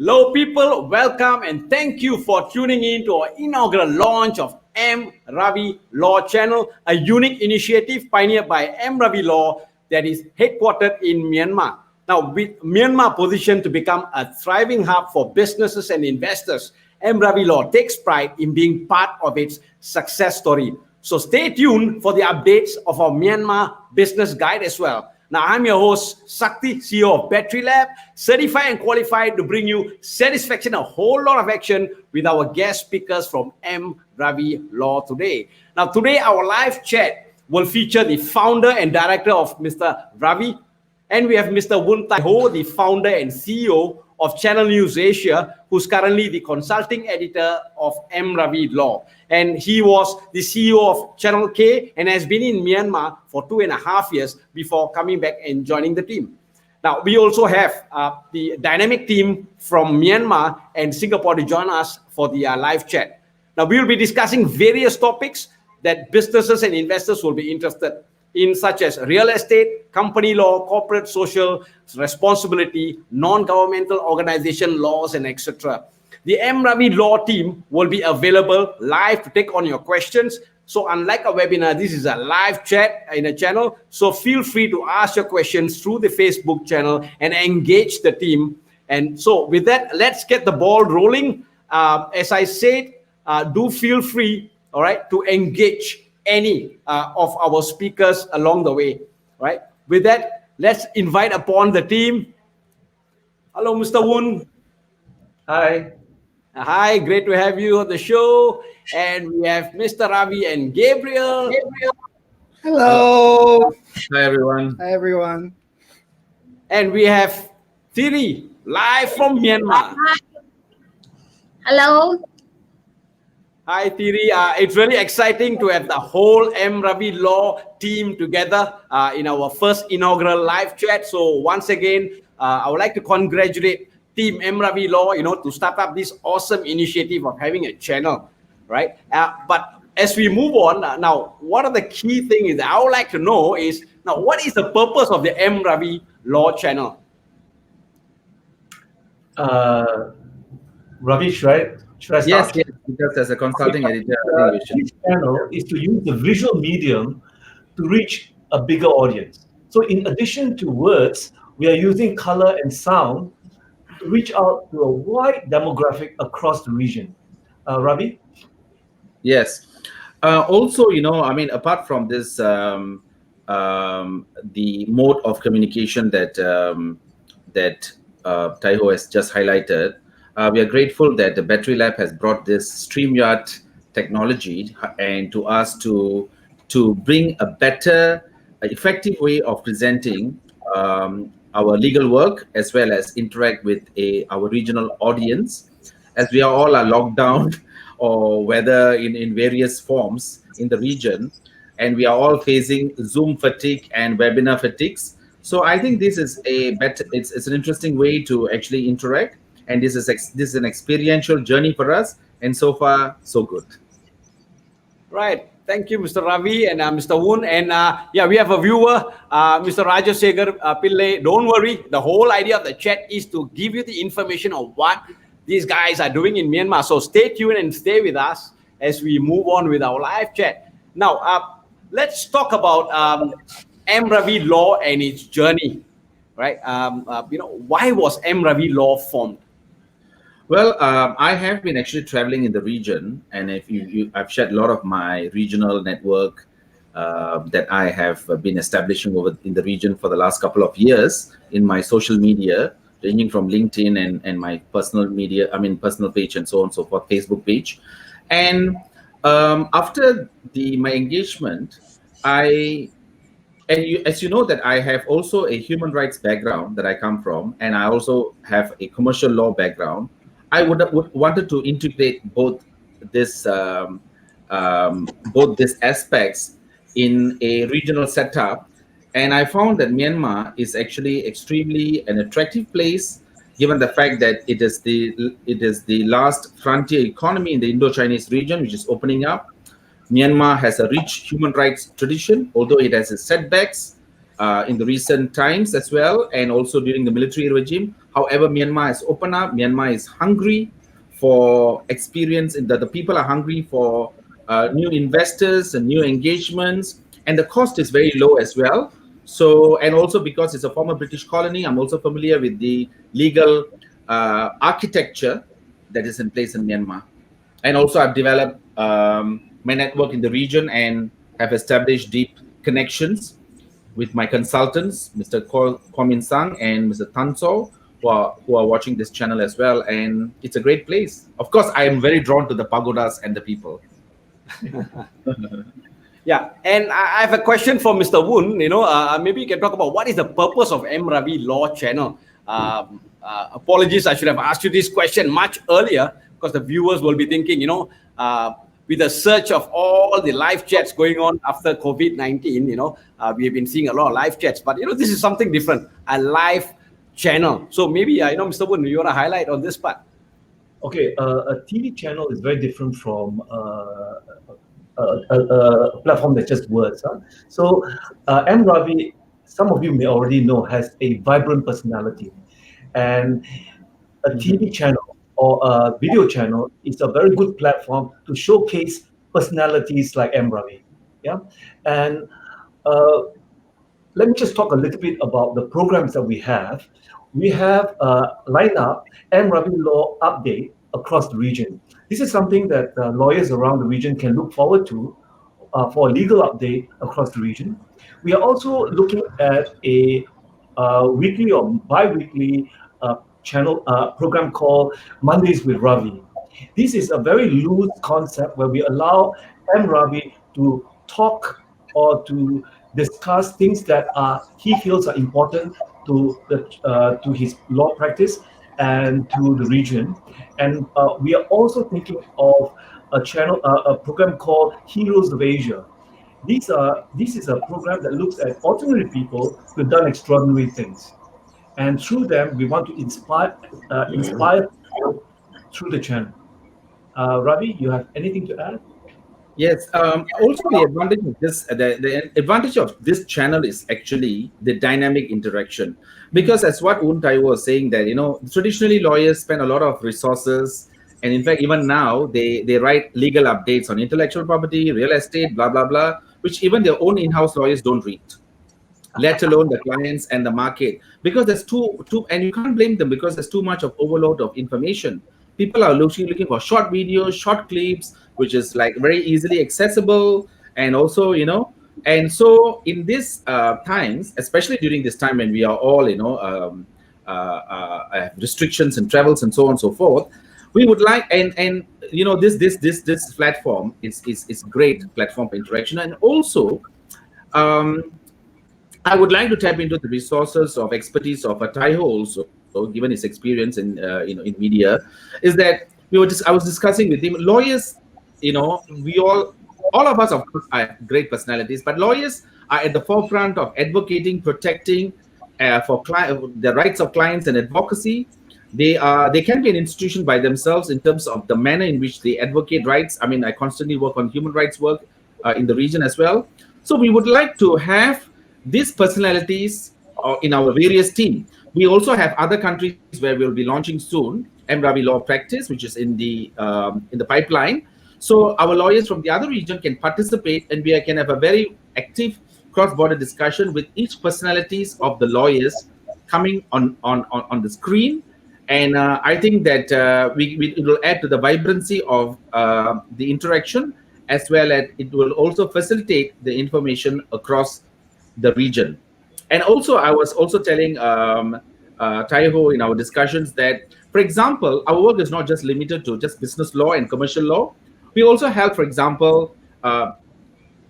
Hello, people. Welcome and thank you for tuning in to our inaugural launch of M Ravi Law Channel, a unique initiative pioneered by M Ravi Law that is headquartered in Myanmar. Now, with Myanmar positioned to become a thriving hub for businesses and investors, M Ravi Law takes pride in being part of its success story. So stay tuned for the updates of our Myanmar business guide as well. Now, I'm your host, Sakti, CEO of Battery Lab, certified and qualified to bring you satisfaction, a whole lot of action with our guest speakers from M Ravi Law today. Now, today, our live chat will feature the founder and director of Mr. Ravi, and we have Mr. Woon Tai Ho, the founder and CEO of Channel News Asia, who's currently the consulting editor of M Ravi Law. And he was the CEO of Channel K and has been in Myanmar for 2.5 years before coming back and joining the team. Now, we also have the dynamic team from Myanmar and Singapore to join us for the live chat. Now, we will be discussing various topics that businesses and investors will be interested in, such as real estate, company law, corporate social responsibility, non-governmental organization laws, and etc. The M Ravi Law team will be available live to take on your questions. So unlike a webinar, this is a live chat in a channel. So feel free to ask your questions through the Facebook channel and engage the team. And so with that, let's get the ball rolling. As I said, do feel free, all right, to engage any of our speakers along the way, right? With that, let's invite upon the team. Hello, Mr. Woon. Hi. Hi, great to have you on the show. And we have Mr. Ravi and Gabriel. Hello. Hi, everyone. Hi, everyone. And we have Thiri, live from Myanmar. Hello. Hi, Thiri. It's really exciting to have the whole M Ravi Law team together in our first inaugural live chat. So once again, I would like to congratulate Team M Ravi Law, to start up this awesome initiative of having a channel, right? But as we move on, now, what are the key things that I would like to know is, now, what is the purpose of the M Ravi Law channel? Ravi, should I start? Yes, because as a consulting editor, This channel is to use the visual medium to reach a bigger audience. So in addition to words, we are using color and sound to reach out to a wide demographic across the region. Ravi? Yes. Also, apart from this, the mode of communication that Taiho has just highlighted, we are grateful that the Battery Lab has brought this StreamYard technology and to us to bring a better, effective way of presenting our legal work, as well as interact with our regional audience, as we are locked down or whether in various forms in the region, and we are all facing Zoom fatigue and webinar fatigues. So I think this is it's an interesting way to actually interact, and this is an experiential journey for us, and so far so good. Right. Thank you, Mr. Ravi and Mr. Woon. And we have a viewer, Mr. Rajasekhar Pillai. Don't worry. The whole idea of the chat is to give you the information of what these guys are doing in Myanmar. So stay tuned and stay with us as we move on with our live chat. Now, let's talk about M Ravi Law and its journey. Right? Why was M Ravi Law formed? Well, I have been actually traveling in the region, and I've shared a lot of my regional network that I have been establishing over in the region for the last couple of years in my social media, ranging from LinkedIn and my personal media, personal page and so on and so forth, Facebook page. And after my engagement, as you know, that I have also a human rights background that I come from, and I also have a commercial law background. I would wanted to integrate both these aspects in a regional setup, and I found that Myanmar is actually extremely an attractive place, given the fact that it is the last frontier economy in the Indo-Chinese region, which is opening up. Myanmar has a rich human rights tradition, although it has its setbacks. in the recent times as well, and also during the military regime. However, Myanmar has opened up. Myanmar is hungry for experience, in that the people are hungry for new investors and new engagements, and the cost is very low as well. So, and also because it's a former British colony, I'm also familiar with the legal architecture that is in place in Myanmar. And also, I've developed my network in the region and have established deep connections with my consultants, Mr. Min Sang and Mr. Tan So, who are watching this channel as well. And it's a great place. Of course, I am very drawn to the pagodas and the people. Yeah, and I have a question for Mr. Woon. Maybe you can talk about what is the purpose of M Ravi Law Channel. Apologies, I should have asked you this question much earlier, because the viewers will be thinking, with the search of all the live chats going on after COVID-19, we have been seeing a lot of live chats, but this is something different, a live channel. So maybe, Mr. Woon, you want to highlight on this part? Okay, a TV channel is very different from a platform that's just words. Huh? So, M Ravi, some of you may already know, has a vibrant personality, and a TV channel or a video channel is a very good platform to showcase personalities like M Ravi. Yeah, and let me just talk a little bit about the programs that we have. We have lined up M Ravi Law Update across the region. This is something that lawyers around the region can look forward to for a legal update across the region. We are also looking at a weekly or bi-weekly channel program called Mondays with Ravi. This is a very loose concept where we allow M Ravi to talk or to discuss things that he feels are important to his law practice and to the region. And we are also thinking of a program called Heroes of Asia. This is a program that looks at ordinary people who've done extraordinary things, and through them we want to inspire people through the channel. Ravi, you have anything to add? Yes. Also, the advantage of the advantage of this channel is actually the dynamic interaction, because as what Untai was saying, that traditionally lawyers spend a lot of resources, and in fact, even now they write legal updates on intellectual property, real estate, blah blah blah, which even their own in-house lawyers don't read, let alone the clients and the market, because there's too, and you can't blame them, because there's too much of overload of information. People are looking for short videos, short clips, which is like very easily accessible, and also and so in these times, especially during this time when we are all restrictions and travels and so on and so forth, we would like, and this platform is great platform for interaction. And also I would like to tap into the resources of expertise of Taiho also, given his experience in media. Is that I was discussing with him, lawyers, we all of us, of course, are great personalities, but lawyers are at the forefront of advocating, protecting for the rights of clients and advocacy. They can be an institution by themselves in terms of the manner in which they advocate rights. I mean, I constantly work on human rights work in the region as well. So we would like to have these personalities in our various team. We also have other countries where we'll be launching soon M Ravi Law Practice, which is in the pipeline. So our lawyers from the other region can participate, and we can have a very active cross-border discussion with each personalities of the lawyers coming on the screen. And I think that it will add to the vibrancy of the interaction, as well as it will also facilitate the information across the region. And also, I was also telling Taiho in our discussions that, for example, our work is not just limited to just business law and commercial law. We also have, for example,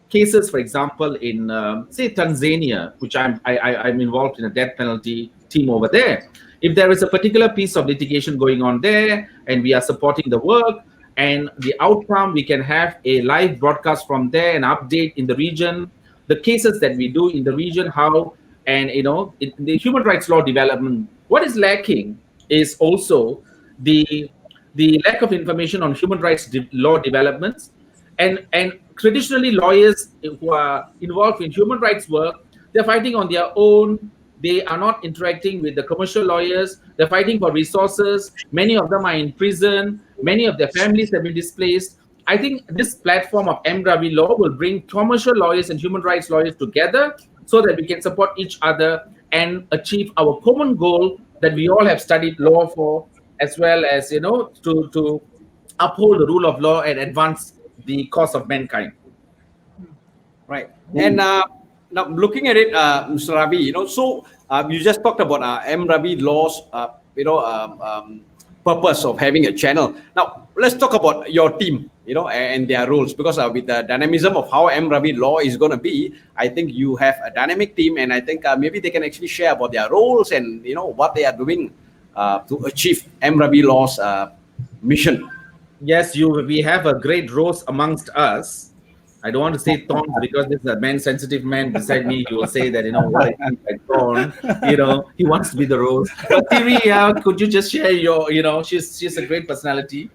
cases, for example, in say Tanzania, which I'm involved in a death penalty team over there. If there is a particular piece of litigation going on there, and we are supporting the work and the outcome, we can have a live broadcast from there, an update in the region, the cases that we do in the region, how, and the human rights law development. What is lacking is also the lack of information on human rights law developments, and traditionally lawyers who are involved in human rights work They're fighting on their own. They are not interacting with the commercial lawyers. They're fighting for resources. Many of them are in prison. Many of their families have been displaced. I think this platform of M Ravi Law will bring commercial lawyers and human rights lawyers together so that we can support each other and achieve our common goal that we all have studied law for, as well as, to uphold the rule of law and advance the cause of mankind. Right. And now looking at it, Mr. Ravi, so you just talked about M Ravi Law's, purpose of having a channel. Now let's talk about your team, and their roles, because with the dynamism of how M Ravi Law is going to be, I think you have a dynamic team, and I think maybe they can actually share about their roles and what they are doing to achieve M Ravi Law's mission. Yes, we have a great rose amongst us. I don't want to say thorns because this is a man-sensitive man beside me. You will say that, what I think like thorn, he wants to be the rose. But Thierry, could you just share your, she's a great personality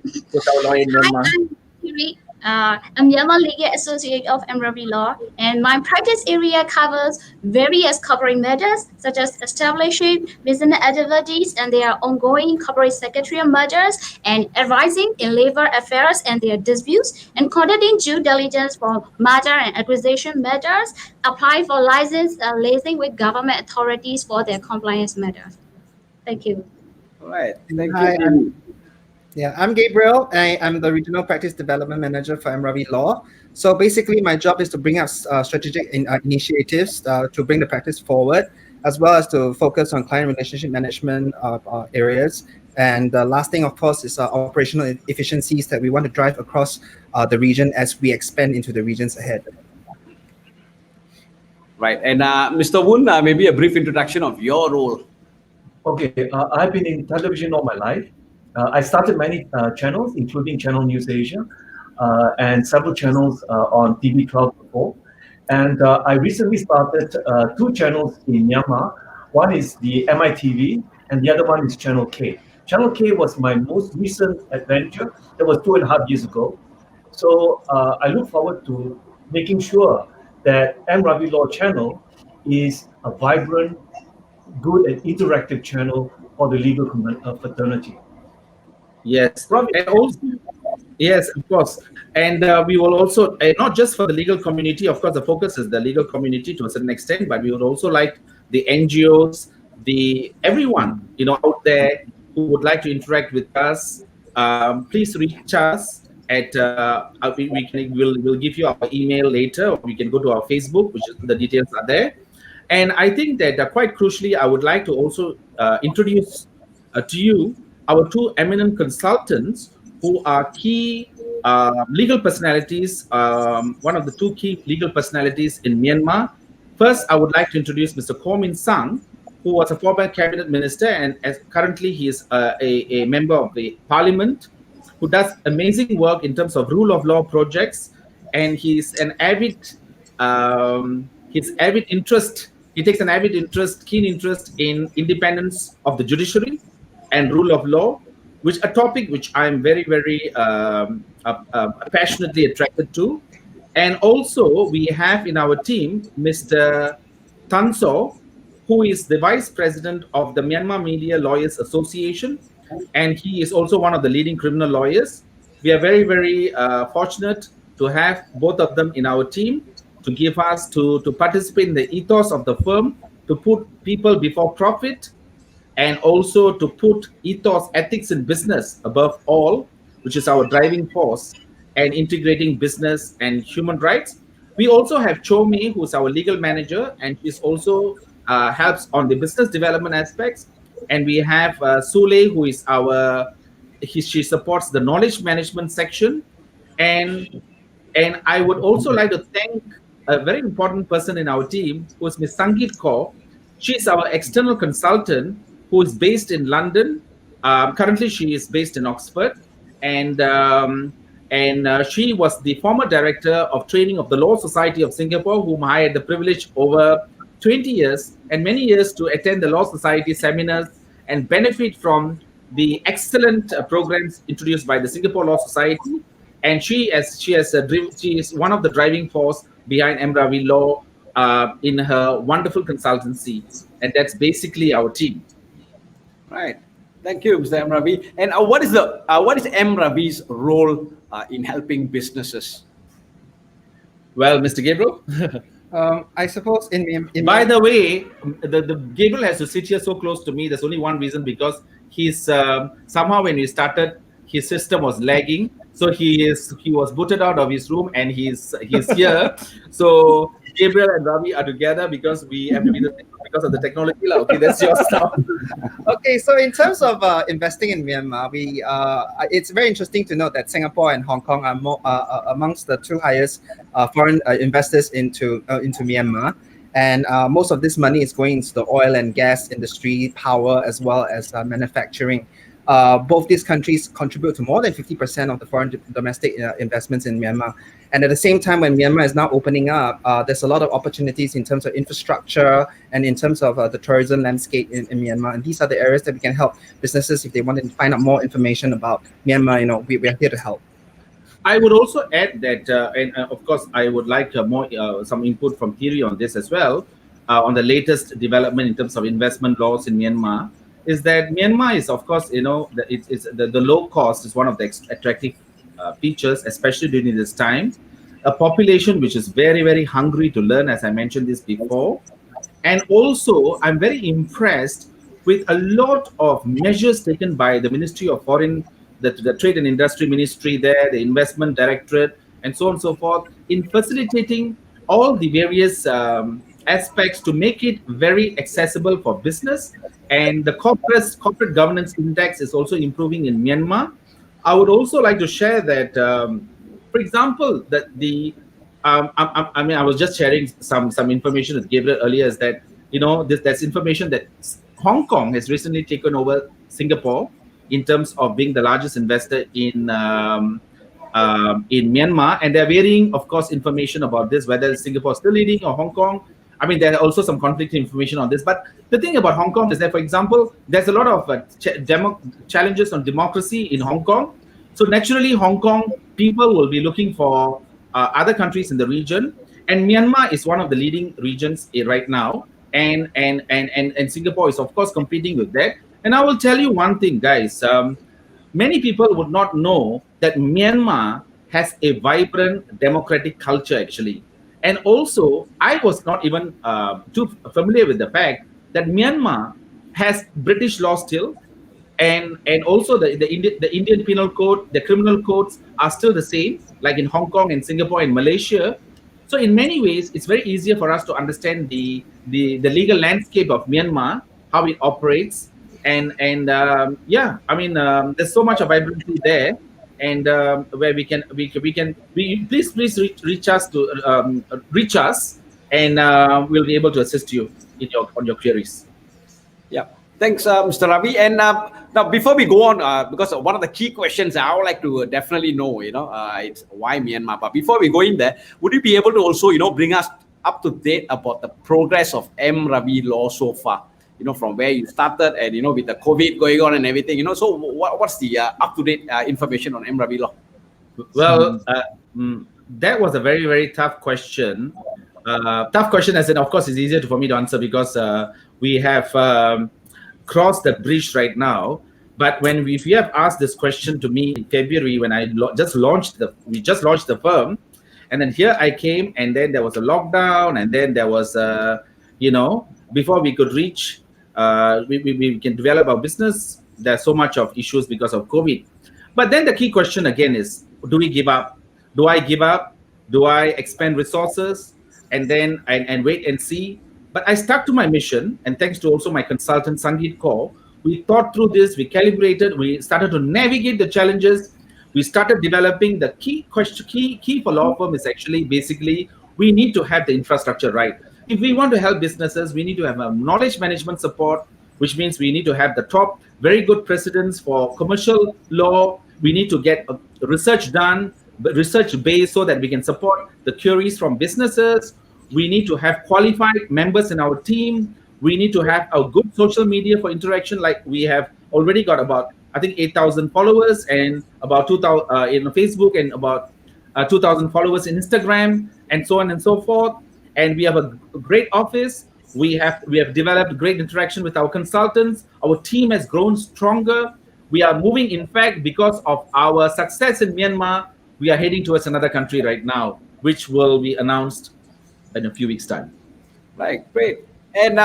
with our lawyer in Hi, Myanmar. I'm Thierry. I'm Myanmar Legal Associate of M Ravi Law, and my practice area covers various corporate matters such as establishing business activities and their ongoing corporate secretarial matters, and advising in labor affairs and their disputes, and conducting due diligence for merger and acquisition matters, apply for license liaising with government authorities for their compliance matters. Thank you. All right. Thank you, Hi, Thierry. I'm Gabriel. I'm the Regional Practice Development Manager for M Ravi Law. So basically, my job is to bring up strategic initiatives to bring the practice forward, as well as to focus on client relationship management areas. And the last thing, of course, is operational efficiencies that we want to drive across the region as we expand into the regions ahead. Right. And Mr. Woon, maybe a brief introduction of your role. Okay, I've been in television all my life. I started many channels, including Channel News Asia, and several channels on TV12 before. And I recently started two channels in Myanmar. One is the MITV, and the other one is Channel K. Channel K was my most recent adventure. That was 2.5 years ago. So I look forward to making sure that M Ravi Law Channel is a vibrant, good and interactive channel for the legal fraternity. Yes. Ravi, And also, yes, of course. And we will also, not just for the legal community, of course, the focus is the legal community to a certain extent, but we would also like the NGOs, everyone, out there who would like to interact with us. Please reach us at, we'll give you our email later, or we can go to our Facebook, which is, the details are there. And I think that quite crucially, I would like to also introduce to you our two eminent consultants who are key legal personalities, one of the two key legal personalities in Myanmar. First, I would like to introduce Mr. Koh Min Sang, who was a former cabinet minister, and currently he is a member of the parliament, who does amazing work in terms of rule of law projects, and he's an avid, he takes an keen interest in independence of the judiciary and rule of law, which a topic which I'm very, very passionately attracted to. And also we have in our team Mr. Tan So, who is the vice president of the Myanmar Media Lawyers Association, and he is also one of the leading criminal lawyers. We are very, very fortunate to have both of them in our team to give us to participate in the ethos of the firm, to put people before profit, and also to put ethos, ethics in business above all, which is our driving force, and integrating business and human rights. We also have Cho Mi, who's our legal manager, and she's also helps on the business development aspects. And we have Sule, who is she supports the knowledge management section. And I would also like to thank a very important person in our team, who is Ms. Sangeet Kaur. She's our external consultant who is based in London. Currently, she is based in Oxford. And she was the former director of training of the Law Society of Singapore, whom I had the privilege over 20 years and many years to attend the Law Society seminars and benefit from the excellent programs introduced by the Singapore Law Society. And she is one of the driving force behind M Ravi Law, in her wonderful consultancy, and that's basically our team. Right. Thank you, Mr. M Ravi. And what is M Ravi's role in helping businesses? Well, Mr. Gabriel. I suppose By the way, the Gabriel has to sit here so close to me. There's only one reason, because he's somehow when we started, his system was lagging, so he was booted out of his room, and he's here. So Gabriel and Ravi are together because we have to be the because of the technology. Okay, that's yours now. Okay, so in terms of investing in Myanmar, it's very interesting to note that Singapore and Hong Kong are amongst the two highest foreign investors into Myanmar, and most of this money is going into the oil and gas industry, power, as well as manufacturing. Both these countries contribute to more than 50% of the foreign domestic investments in Myanmar. And at the same time, when Myanmar is now opening up, there's a lot of opportunities in terms of infrastructure and in terms of the tourism landscape in Myanmar. And these are the areas that we can help businesses if they want to find out more information about Myanmar. We are here to help. I would also add that, and of course, I would like more some input from Thierry on this as well, on the latest development in terms of investment laws in Myanmar. Is that Myanmar is, of course, the low cost is one of the attractive features, especially during this time. A population which is very, very hungry to learn, as I mentioned this before. And also, I'm very impressed with a lot of measures taken by the Ministry of Foreign, the Trade and Industry Ministry there, the Investment Directorate, and so on and so forth, in facilitating all the various aspects to make it very accessible for business. And the corporate governance index is also improving in Myanmar. I would also like to share that, for example, that I was just sharing some information with Gabriel earlier, is that there's information that Hong Kong has recently taken over Singapore in terms of being the largest investor in Myanmar, and they're varying, of course, information about this, whether Singapore is still leading or Hong Kong. I mean, there are also some conflicting information on this. But the thing about Hong Kong is that, for example, there's a lot of challenges on democracy in Hong Kong. So naturally, Hong Kong people will be looking for other countries in the region, and Myanmar is one of the leading regions right now, and Singapore is, of course, competing with that. And I will tell you one thing, guys. Many people would not know that Myanmar has a vibrant democratic culture, actually. And also, I was not even too familiar with the fact that Myanmar has British law still, and also the Indian Penal Code, the criminal codes are still the same, like in Hong Kong and Singapore and Malaysia. So in many ways, it's very easier for us to understand the legal landscape of Myanmar, how it operates, and yeah, I mean, there's so much of vibrancy there. And where please reach us, and we'll be able to assist you on your queries. Yeah, thanks, Mr. Ravi. And now, before we go on, because one of the key questions I would like to definitely know, it's why Myanmar. But before we go in there, would you be able to also, bring us up to date about the progress of M Ravi Law so far? From where you started, and with the COVID going on and everything, so what's the up-to-date information on M Ravi Law? Well, that was a very, very tough question. Tough question, as in, of course, it's easier for me to answer because we have crossed the bridge right now. But if you have asked this question to me in February, when I just launched the firm, and then here I came, and then there was a lockdown, and then there was before we could reach, we can develop our business, there's so much of issues because of COVID. But then the key question again is, do we give up? Do I give up? Do I expend resources and then and wait and see? But I stuck to my mission, and thanks to also my consultant Sangeet Kaur, we thought through this, we calibrated, we started to navigate the challenges, we started developing the key for law firm is actually basically we need to have the infrastructure right. If we want to help businesses, we need to have a knowledge management support, which means we need to have the top very good precedents for commercial law. We need to get research done, research based, so that we can support the queries from businesses. We need to have qualified members in our team. We need to have a good social media for interaction. Like we have already got about, I think, 8,000 followers and about 2,000 in Facebook, and about 2,000 followers in Instagram, and so on and so forth. and we have a great office. We have developed great interaction with our consultants. Our team has grown stronger. We are moving, in fact, because of our success in Myanmar, we are heading towards another country right now, which will be announced in a few weeks' time. Right, great. And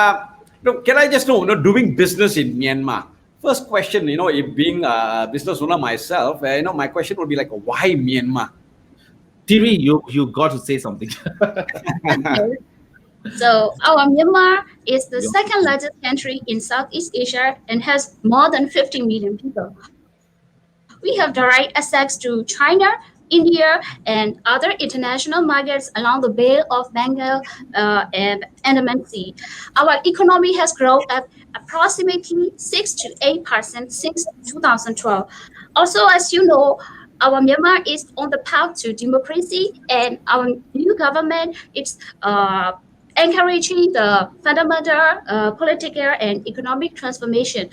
can I just know, doing business in Myanmar? First question, if being a business owner myself, my question would be like, why Myanmar? TV, you got to say something. Okay. So our Myanmar is the Yeah. second largest country in Southeast Asia and has more than 50 million people. We have direct access to China, India, and other international markets along the Bay of Bengal and Andaman Sea. Our economy has grown at approximately 6 to 8% since 2012. Also, as you know, our Myanmar is on the path to democracy, and our new government is encouraging the fundamental political and economic transformation.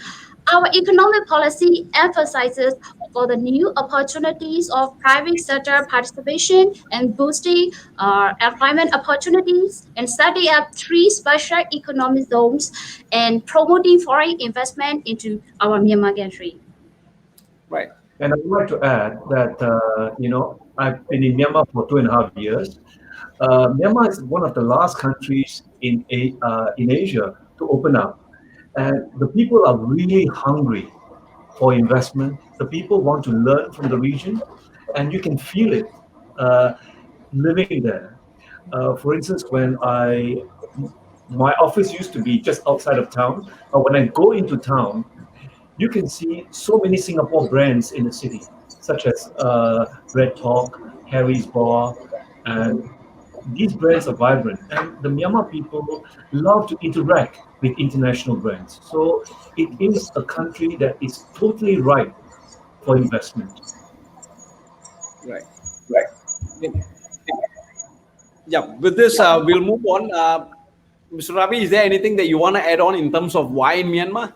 Our economic policy emphasizes for the new opportunities of private sector participation and boosting employment opportunities and setting up three special economic zones and promoting foreign investment into our Myanmar country. Right. And I would like to add that, I've been in Myanmar for 2.5 years. Myanmar is one of the last countries in Asia to open up. And the people are really hungry for investment. The people want to learn from the region, and you can feel it uh, living there. For instance, my office used to be just outside of town, but when I go into town, you can see so many Singapore brands in the city, such as Red Talk, Harry's Bar, and these brands are vibrant. And the Myanmar people love to interact with international brands. So it is a country that is totally ripe for investment. Right. Yeah. Yeah. With this, we'll move on. Mr. Ravi, is there anything that you want to add on in terms of why in Myanmar?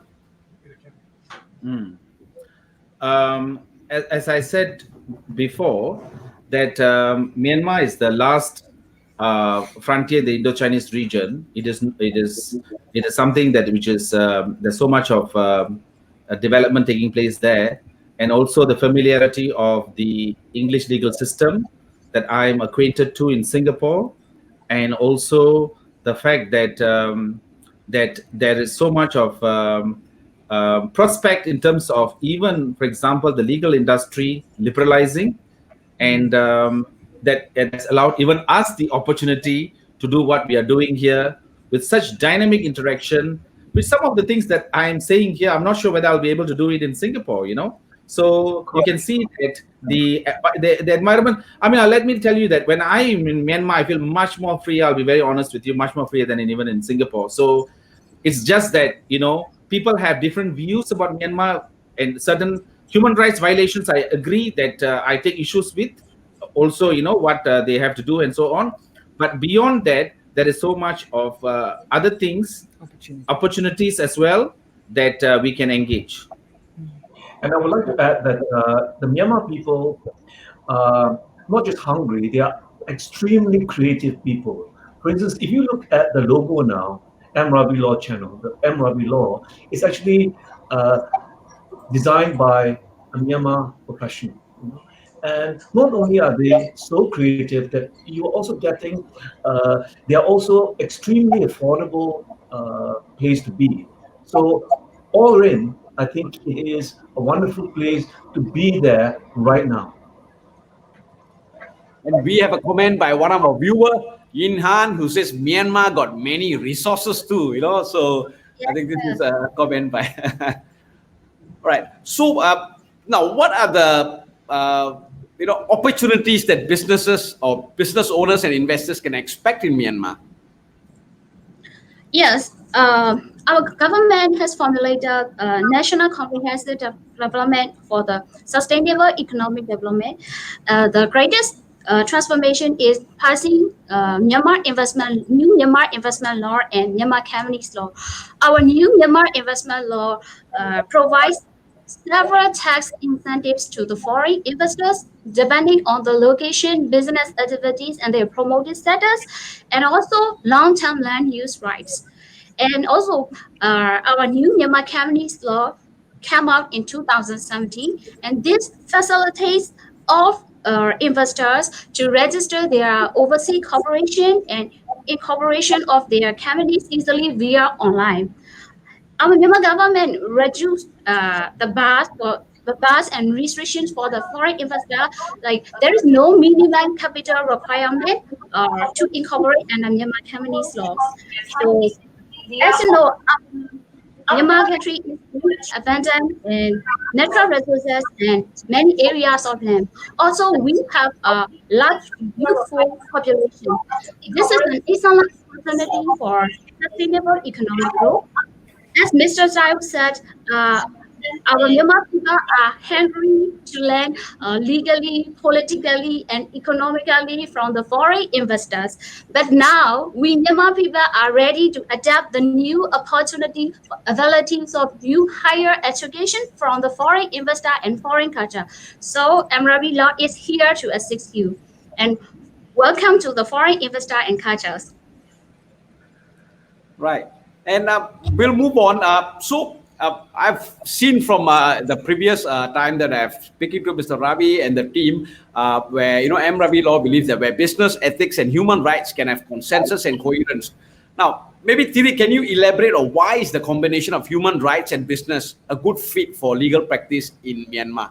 As I said before, that Myanmar is the last frontier in the Indo-Chinese region. It is something that which is there's so much of development taking place there, and also the familiarity of the English legal system that I'm acquainted to in Singapore, and also the fact that there is so much of prospect in terms of, even for example, the legal industry liberalizing, and that it has allowed even us the opportunity to do what we are doing here with such dynamic interaction. With some of the things that I'm saying here, I'm not sure whether I'll be able to do it in Singapore. So you can see that the environment. I mean, let me tell you that when I'm in Myanmar, I feel much more free. I'll be very honest with you, much more freer than even in Singapore. So it's just that people have different views about Myanmar, and certain human rights violations I agree that I take issues with. Also, what they have to do and so on. But beyond that, there is so much of other things, opportunities as well, that we can engage. And I would like to add that the Myanmar people are not just hungry, they are extremely creative people. For instance, if you look at the logo now, M Ravi Law Channel, the M Ravi Law is actually uh, designed by a Myanmar professional. And not only are they so creative that you're also getting, they are also extremely affordable place to be. So all in, I think it is a wonderful place to be there right now. And we have a comment by one of our viewer, Yin Han, who says Myanmar got many resources too. So I think this is Yes. a comment by. All right. So now, what are the opportunities that businesses or business owners and investors can expect in Myanmar? Yes, our government has formulated a national comprehensive development for the sustainable economic development. The greatest transformation is passing new Myanmar investment law and Myanmar companies law. Our new Myanmar investment law provides several tax incentives to the foreign investors depending on the location, business activities, and their promoted status, and also long-term land use rights. And also, our new Myanmar Companies Law came out in 2017, and this facilitates all investors to register their overseas corporation and incorporation of their companies easily via online. Our Myanmar government reduced the bars and restrictions for the foreign investor. Like there is no minimum capital requirement to incorporate an Myanmar companies law. So as you know, Myanmar country is abundant in natural resources and many areas of land. Also, we have a large youthful population. This is an excellent opportunity for sustainable economic growth. As Mr. Zhao said, uh, our Myanmar people are hungry to learn legally, politically, and economically from the foreign investors. But now we Myanmar people are ready to adapt the new opportunity abilities of new higher education from the foreign investor and foreign culture. So M Ravi Law is here to assist you. And welcome to the foreign investor and cultures. Right. And we'll move on. I've seen from the previous time that I've speaking to Mr. Ravi and the team, where M Ravi Law believes that where business ethics and human rights can have consensus and coherence. Now, maybe Thierry, can you elaborate on why is the combination of human rights and business a good fit for legal practice in Myanmar?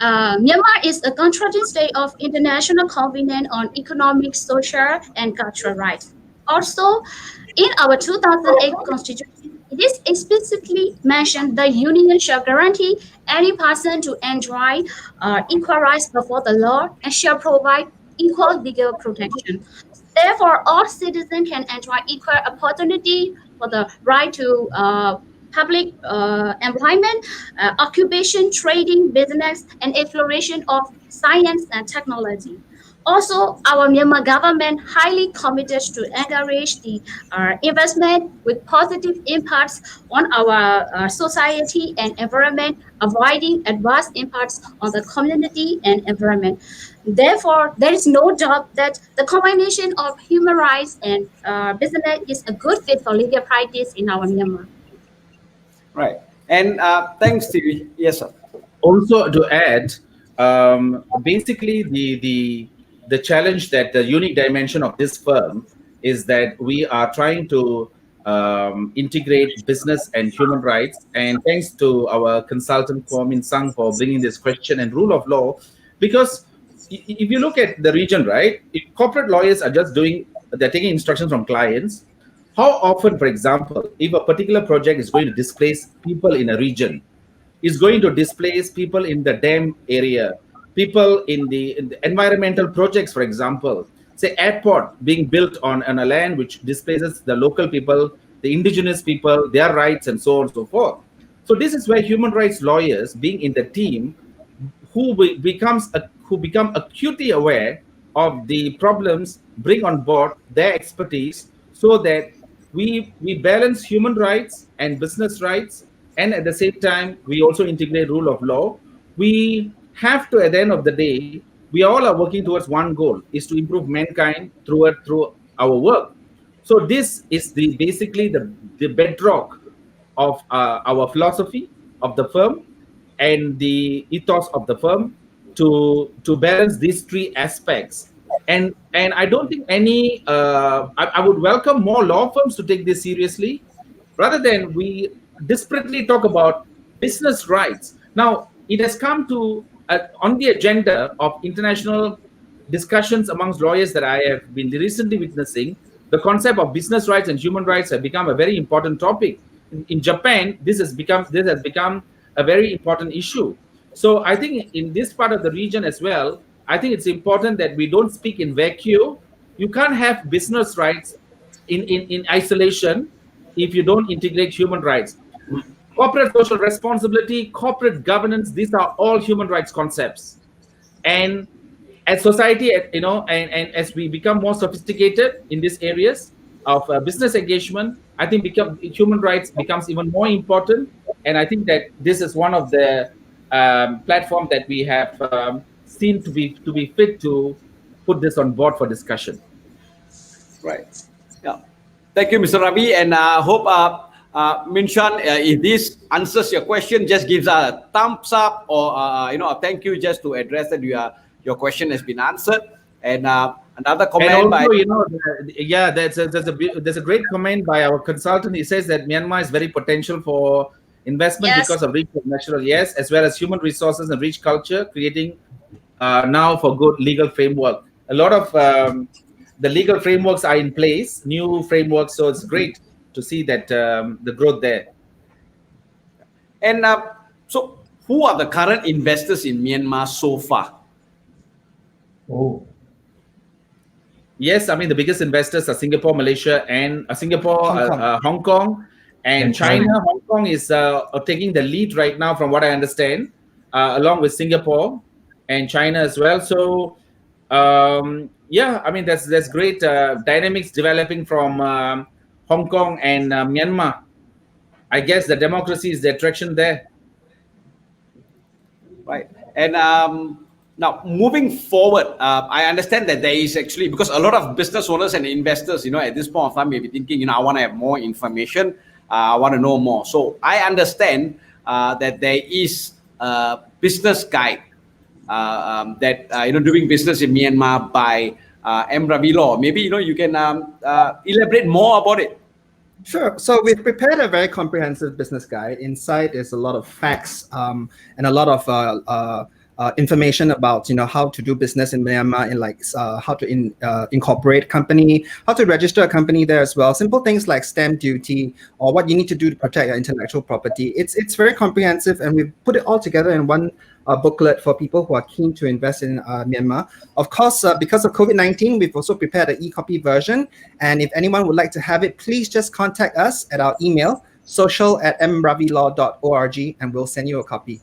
Myanmar is a contracting state of international covenant on economic, social, and cultural rights. Also, in our 2008 constitution, it is explicitly mentioned the union shall guarantee any person to enjoy equal rights before the law and shall provide equal legal protection. Therefore, all citizens can enjoy equal opportunity for the right to public employment, occupation, trading, business, and exploration of science and technology. Also, our Myanmar government highly committed to encourage the investment with positive impacts on our society and environment, avoiding adverse impacts on the community and environment. Therefore, there is no doubt that the combination of human rights and business is a good fit for legal practice in our Myanmar. Right. And thanks, Thierry. Yes, sir. Also to add, basically the challenge that the unique dimension of this firm is that we are trying to integrate business and human rights. And thanks to our consultant Kwok Min Sang for bringing this question and rule of law, because if you look at the region, right, if corporate lawyers are just they're taking instructions from clients. How often, for example, if a particular project is going to displace people in a region, is going to displace people in the dam area, people in the environmental projects, for example, say airport being built on a land which displaces the local people, the indigenous people, their rights, and so on and so forth. So this is where human rights lawyers being in the team who become acutely aware of the problems, bring on board their expertise so that we balance human rights and business rights, and at the same time we also integrate rule of law. We have to, at the end of the day, we all are working towards one goal, is to improve mankind through our work. So this is the bedrock of our philosophy of the firm and the ethos of the firm, to balance these three aspects. And I don't think I would welcome more law firms to take this seriously, rather than we desperately talk about business rights. Now it has come to on the agenda of international discussions amongst lawyers that I have been recently witnessing. The concept of business rights and human rights have become a very important topic. In Japan, this has become a very important issue. So I think in this part of the region as well, I think it's important that we don't speak in vacuum. You can't have business rights in isolation if you don't integrate human rights. Corporate social responsibility, corporate governance, these are all human rights concepts. And as society, and as we become more sophisticated in these areas of business engagement, I think human rights becomes even more important. And I think that this is one of the platform that we have seen to be fit to put this on board for discussion. Right. Yeah. Thank you, Mr. Ravi, and I hope Minshan, if this answers your question, just gives a thumbs up or a thank you just to address that your question has been answered. And another And comment by also, yeah, there's a great comment by our consultant. He says that Myanmar is very potential for investment Yes. because of rich natural, yes, as well as human resources and rich culture, creating now for good legal framework. A lot of the legal frameworks are in place, new frameworks, so it's great to see that the growth there. and so who are the current investors in Myanmar so far? Oh, Yes, I mean the biggest investors are Singapore, Malaysia, and Hong Kong. Hong Kong, and And China. China. Hong Kong is taking the lead right now, from what I understand, along with Singapore and China as well. So, yeah, I mean there's great dynamics developing from Hong Kong and Myanmar. I guess the democracy is the attraction there. Right. And now moving forward, I understand that there is actually, because a lot of business owners and investors, at this point of time may be thinking, I want to have more information, I want to know more. So I understand that there is a business guide that doing business in Myanmar by M Ravi Law. Maybe you can elaborate more about it. Sure. So we've prepared a very comprehensive business guide. Inside is a lot of facts and a lot of information about how to do business in Myanmar, and like how to incorporate company, how to register a company there as well. Simple things like stamp duty or what you need to do to protect your intellectual property. It's very comprehensive, and we've put it all together in one booklet for people who are keen to invest in Myanmar. Of course, because of COVID-19, we've also prepared an e-copy version. And if anyone would like to have it, please just contact us at our email, social@mravilaw.org, and we'll send you a copy.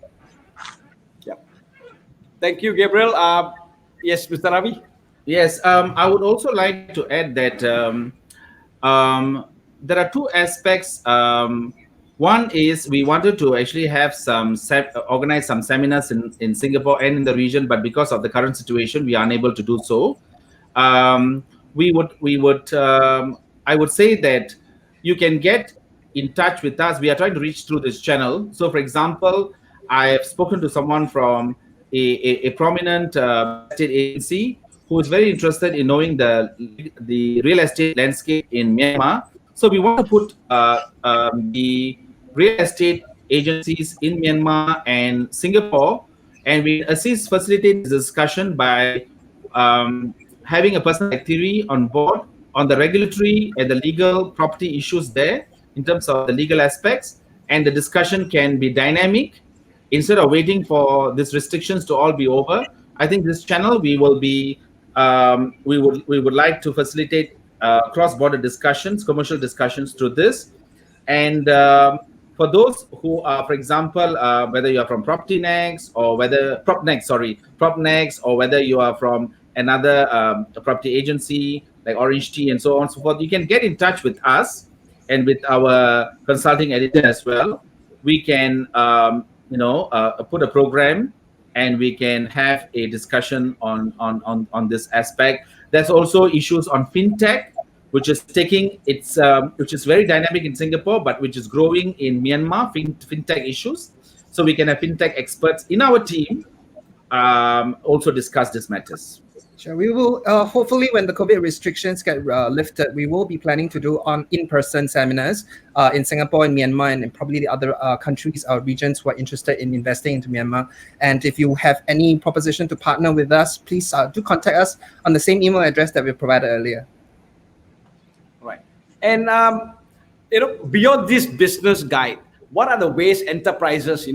Thank you, Gabriel. Yes, Mr. Ravi. Yes, I would also like to add that there are two aspects. One is we wanted to actually have organize some seminars in Singapore and in the region, but because of the current situation, we are unable to do so. We would I would say that you can get in touch with us. We are trying to reach through this channel. So, for example, I have spoken to someone from a prominent real estate agency who is very interested in knowing the real estate landscape in Myanmar. So we want to put the real estate agencies in Myanmar and Singapore, and we assist facilitate this discussion by having a person like Thierry on board on the regulatory and the legal property issues there in terms of the legal aspects, and the discussion can be dynamic instead of waiting for these restrictions to all be over. I think this channel we will be we would like to facilitate cross-border discussions, commercial discussions through this. And for those who are, for example, whether you are from PropNext or whether you are from another property agency like Orange Tea and so on and so forth, you can get in touch with us and with our consulting editor as well. We can put a program, and we can have a discussion on this aspect. There's also issues on fintech, which is which is very dynamic in Singapore, but which is growing in Myanmar. Fintech issues, so we can have fintech experts in our team also discuss these matters. Sure. We will hopefully, when the COVID restrictions get lifted, we will be planning to do in-person seminars in Singapore and Myanmar, and probably the other countries or regions who are interested in investing into Myanmar. And if you have any proposition to partner with us, please do contact us on the same email address that we provided earlier. Right. And beyond this business guide, what are the ways enterprises,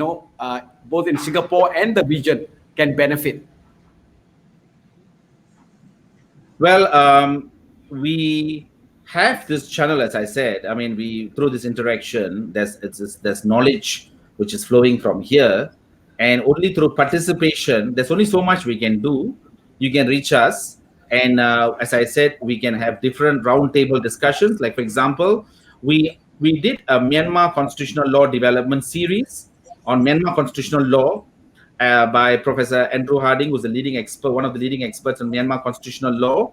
both in Singapore and the region, can benefit? Well, we have this channel, as I said. I mean, through this interaction, there's knowledge which is flowing from here, and only through participation, there's only so much we can do. You can reach us, and as I said, we can have different roundtable discussions. Like, for example, we we did a Myanmar constitutional law development series on Myanmar constitutional law by Professor Andrew Harding, who's the leading expert, one of the leading experts on Myanmar constitutional law.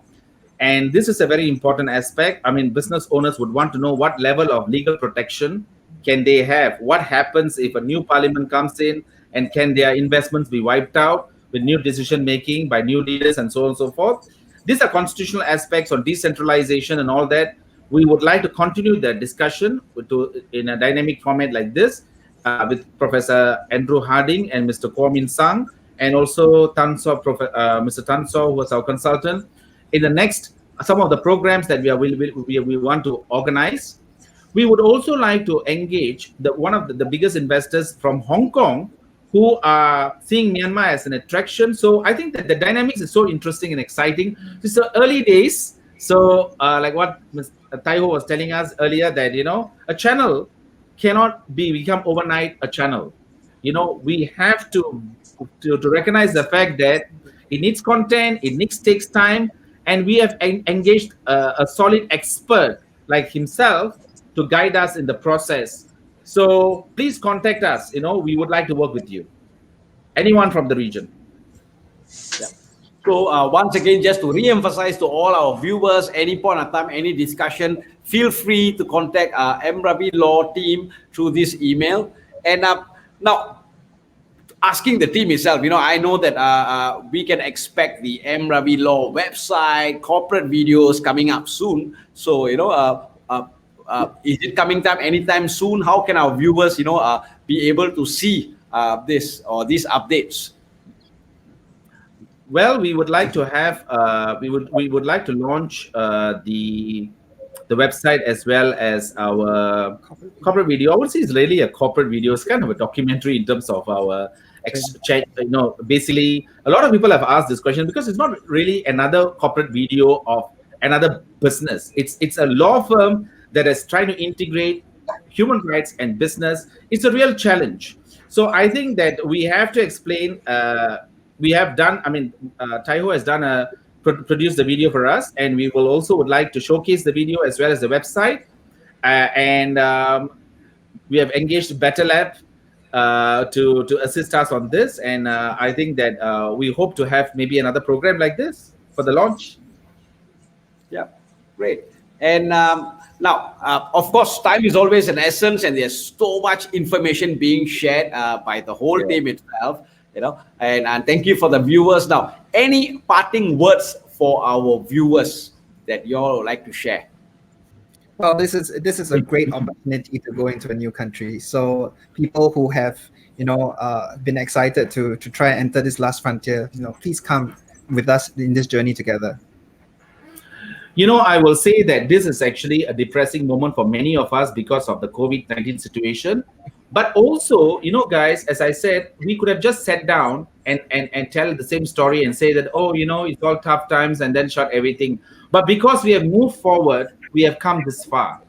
And this is a very important aspect. I mean, business owners would want to know what level of legal protection can they have? What happens if a new parliament comes in, and can their investments be wiped out with new decision making by new leaders and so on and so forth? These are constitutional aspects on decentralization and all that. We would like to continue the discussion in a dynamic format like this with Professor Andrew Harding and Mr. Kwok Min Sang, and also Mr. Tan So, who was our consultant. In the next, some of the programs that we want to organize, we would also like to engage one of the biggest investors from Hong Kong, who are seeing Myanmar as an attraction. So I think that the dynamics is so interesting and exciting. It's the early days. So like what Mr. Taiho was telling us earlier, that, a channel cannot become overnight a channel. We have to recognize the fact that it needs content, takes time, and we have engaged a solid expert like himself to guide us in the process. So please contact us. We would like to work with you. Anyone from the region. Yeah. So once again, just to re-emphasize to all our viewers, any point of time, any discussion, feel free to contact M Ravi Law team through this email. And now, asking the team itself, I know that we can expect the M Ravi Law website, corporate videos coming up soon. So, is it coming time anytime soon? How can our viewers, be able to see this or these updates? Well, we would like to have we would like to launch the website as well as our corporate video. I would say it's really a corporate video. It's kind of a documentary in terms of our exchange. Basically, a lot of people have asked this question because it's not really another corporate video of another business. It's a law firm that is trying to integrate human rights and business. It's a real challenge. So I think that we have to explain. We have done. Taiho has done produced the video for us, and we will also would like to showcase the video as well as the website. And we have engaged Better Lab to assist us on this, and I think that we hope to have maybe another program like this for the launch. Yeah, great. And now, of course, time is always an essence, and there's so much information being shared by the whole team itself. And thank you for the viewers. Now, any parting words for our viewers that you all would like to share? Well, this is a great opportunity to go into a new country. So people who have been excited to try and enter this last frontier, please come with us in this journey together. I will say that this is actually a depressing moment for many of us because of the COVID-19 situation. But also, guys, as I said, we could have just sat down and tell the same story and say that, it's all tough times, and then shut everything. But because we have moved forward, we have come this far.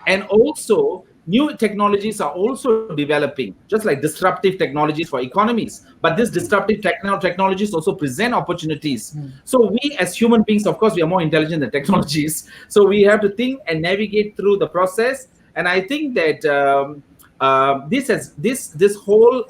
And also, new technologies are also developing, just like disruptive technologies for economies. But these disruptive technologies also present opportunities. So we as human beings, of course, we are more intelligent than technologies. So we have to think and navigate through the process. And I think that this whole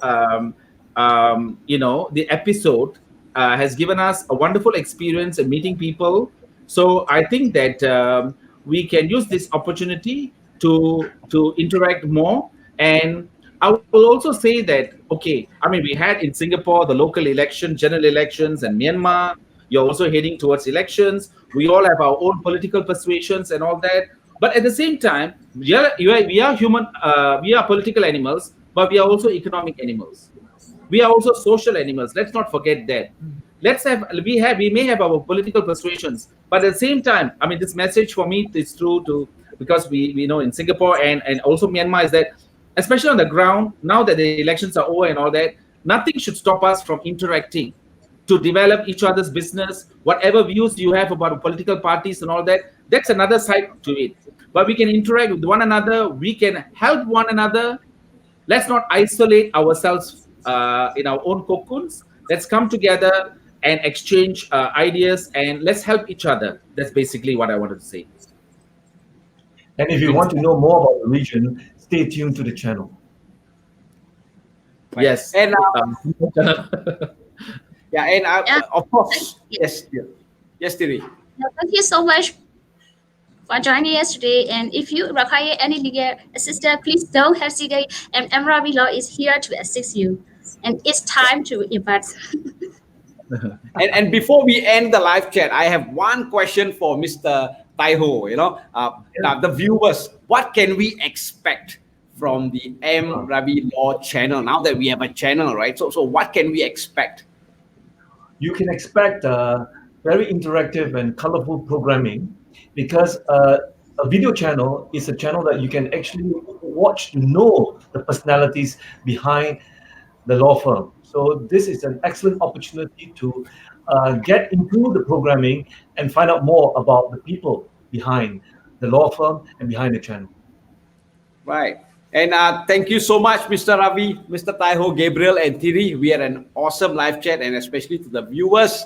the episode has given us a wonderful experience in meeting people. So I think that we can use this opportunity to interact more. And I will also say that, we had in Singapore the local election, general elections, and Myanmar, you're also heading towards elections. We all have our own political persuasions and all that. But at the same time, we are human, we are political animals, but we are also economic animals. We are also social animals. Let's not forget that. We may have our political persuasions, but at the same time, this message for me is true to, because we know in Singapore and also Myanmar, is that, especially on the ground, now that the elections are over and all that, nothing should stop us from interacting to develop each other's business. Whatever views you have about political parties and all that, that's another side to it. But we can interact with one another. We can help one another. Let's not isolate ourselves in our own cocoons. Let's come together and exchange ideas, and let's help each other. That's basically what I wanted to say. And if you want to know more about the region, stay tuned to the channel. Yes. And Um, yeah, and Yeah. of course, Yeah. yes, yes, Thierry. Thank you so much for joining us today. And if you require any legal assistance, please don't hesitate. And M Ravi Law is here to assist you. And it's time to invest. And before we end the live chat, I have one question for Mr. Taiho. The viewers, what can we expect from the M Ravi Law channel now that we have a channel, right? So what can we expect? You can expect very interactive and colorful programming because a video channel is a channel that you can actually watch to know the personalities behind the law firm. So this is an excellent opportunity to get into the programming and find out more about the people behind the law firm and behind the channel. Right. And thank you so much, Mr. Ravi, Mr. Taiho, Gabriel, and Thierry. We had an awesome live chat, and especially to the viewers.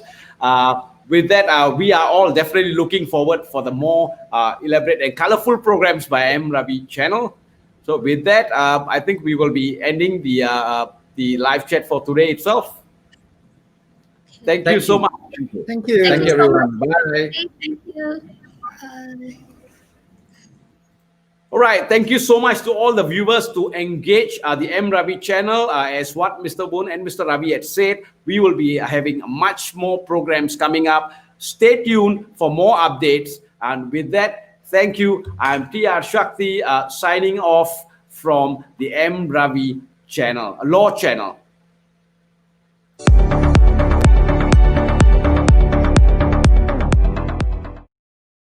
With that, we are all definitely looking forward for the more elaborate and colorful programs by M Ravi channel. So with that, I think we will be ending the live chat for today itself. Thank you so much. Thank you. Thank you. Thank you, so everyone. much. Bye. Thank you. All right. Thank you so much to all the viewers to engage the M Ravi channel. As what Mr. Boon and Mr. Ravi had said, we will be having much more programs coming up. Stay tuned for more updates. And with that, thank you. I'm TR Shakti signing off from the M Ravi channel, Law channel.